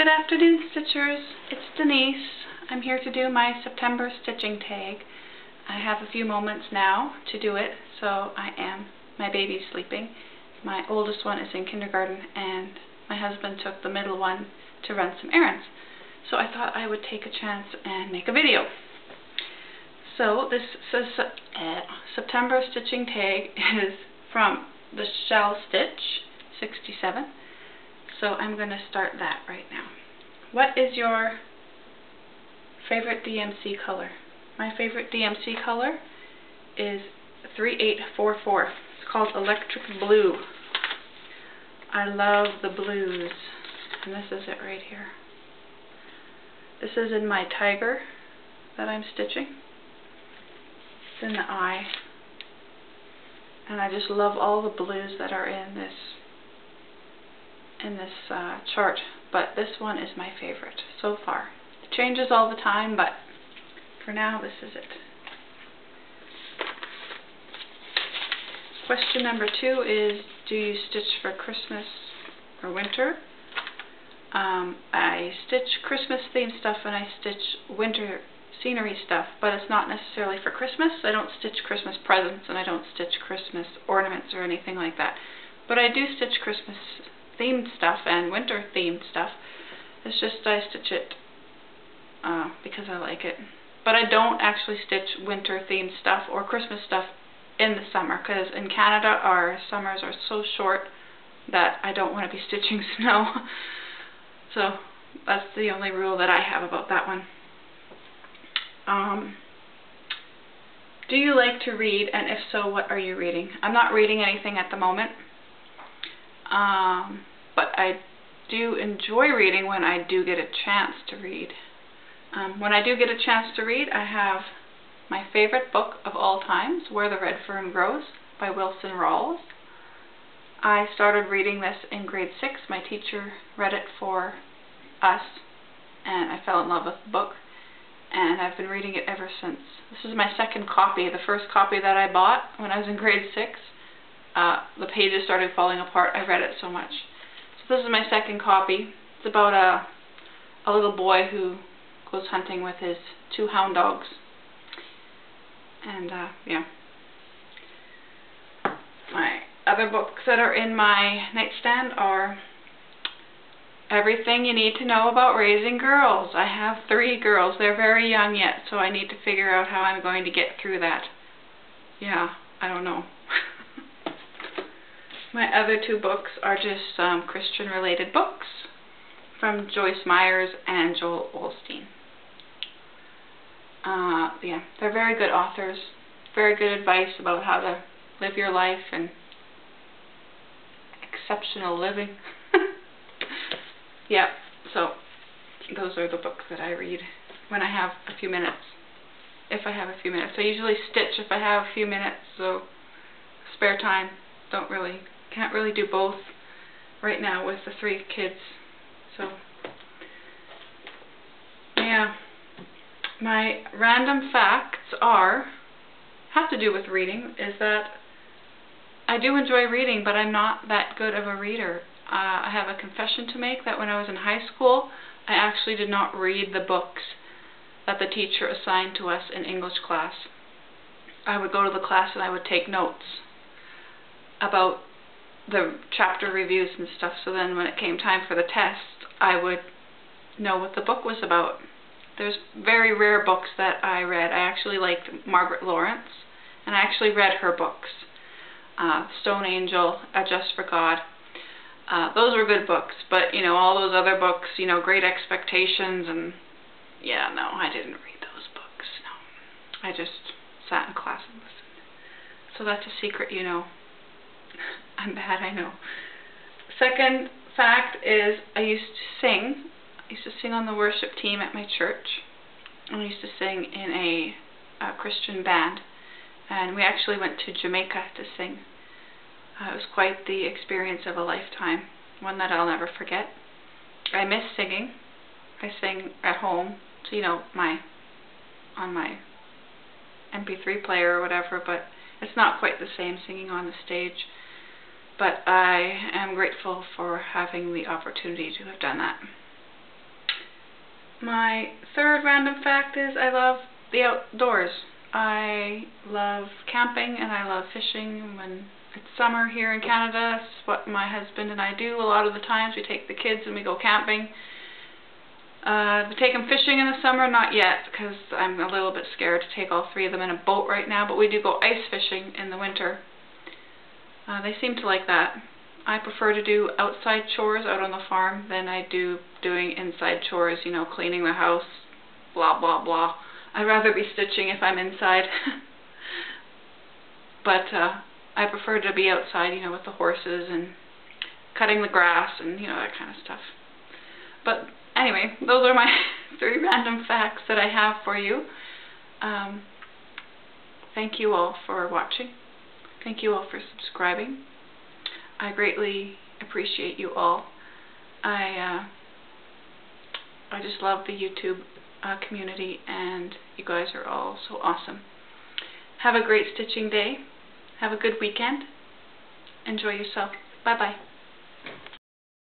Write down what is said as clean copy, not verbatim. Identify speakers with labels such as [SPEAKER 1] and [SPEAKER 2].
[SPEAKER 1] Good afternoon, Stitchers. It's Denise. I'm here to do my September stitching tag. I have a few moments now to do it, so my baby's sleeping. My oldest one is in kindergarten, and my husband took the middle one to run some errands. So I thought I would take a chance and make a video. So this September stitching tag is from the Shell Stitch 67. So I'm going to start that right now. What is your favorite DMC color? My favorite DMC color is 3844. It's called Electric Blue. I love the blues. And this is it right here. This is in my tiger that I'm stitching. It's in the eye. And I just love all the blues that are in this chart, but this one is my favorite so far. It changes all the time, but for now this is it. Question number 2 is, do you stitch for Christmas or winter? I stitch Christmas themed stuff and I stitch winter scenery stuff, but it's not necessarily for Christmas. I don't stitch Christmas presents and I don't stitch Christmas ornaments or anything like that. But I do stitch Christmas themed stuff and winter themed stuff. It's just I stitch it because I like it. But I don't actually stitch winter themed stuff or Christmas stuff in the summer, because in Canada our summers are so short that I don't want to be stitching snow. So that's the only rule that I have about that one. Do you like to read, and if so, what are you reading? I'm not reading anything at the moment. But I do enjoy reading when I do get a chance to read. When I do get a chance to read, I have my favorite book of all times, Where the Red Fern Grows by Wilson Rawls. I started reading this in grade 6. My teacher read it for us, and I fell in love with the book, and I've been reading it ever since. This is my second copy. The first copy that I bought when I was in grade 6, the pages started falling apart. I read it so much. So this is my second copy. It's about a little boy who goes hunting with his 2 hound dogs. And yeah. My other books that are in my nightstand are Everything You Need to Know About Raising Girls. I have 3 girls. They're very young yet, so I need to figure out how I'm going to get through that. Yeah, I don't know. My other 2 books are just Christian-related books from Joyce Myers and Joel Osteen. Yeah, they're very good authors. Very good advice about how to live your life and exceptional living. Yeah, so those are the books that I read when I have a few minutes. If I have a few minutes. I usually stitch if I have a few minutes, so spare time. Can't really do both right now with the 3 kids. So yeah. My random facts have to do with reading, is that I do enjoy reading, but I'm not that good of a reader. I have a confession to make that when I was in high school, I actually did not read the books that the teacher assigned to us in English class. I would go to the class and I would take notes about the chapter reviews and stuff, so then when it came time for the test, I would know what the book was about. There's very rare books that I read. I actually liked Margaret Lawrence, and I actually read her books. Stone Angel, Just for God. Those were good books, but you know, all those other books, you know, Great Expectations, and yeah, no, I didn't read those books, no. I just sat in class and listened. So that's a secret, you know. I'm bad, I know. Second fact is I used to sing. I used to sing on the worship team at my church. I used to sing in a Christian band. And we actually went to Jamaica to sing. It was quite the experience of a lifetime. One that I'll never forget. I miss singing. I sing at home, so you know, on my MP3 player or whatever, but it's not quite the same singing on the stage. But I am grateful for having the opportunity to have done that. My third random fact is I love the outdoors. I love camping and I love fishing. When it's summer here in Canada, it's what my husband and I do a lot of the times. We take the kids and we go camping. We take them fishing in the summer, not yet, because I'm a little bit scared to take all three of them in a boat right now, but we do go ice fishing in the winter. They seem to like that. I prefer to do outside chores out on the farm than I do doing inside chores, you know, cleaning the house, blah, blah, blah. I'd rather be stitching if I'm inside. But I prefer to be outside, you know, with the horses and cutting the grass and, you know, that kind of stuff. But anyway, those are my 3 random facts that I have for you. Thank you all for watching. Thank you all for subscribing. I greatly appreciate you all. I just love the YouTube community, and you guys are all so awesome. Have a great stitching day. Have a good weekend. Enjoy yourself. Bye-bye.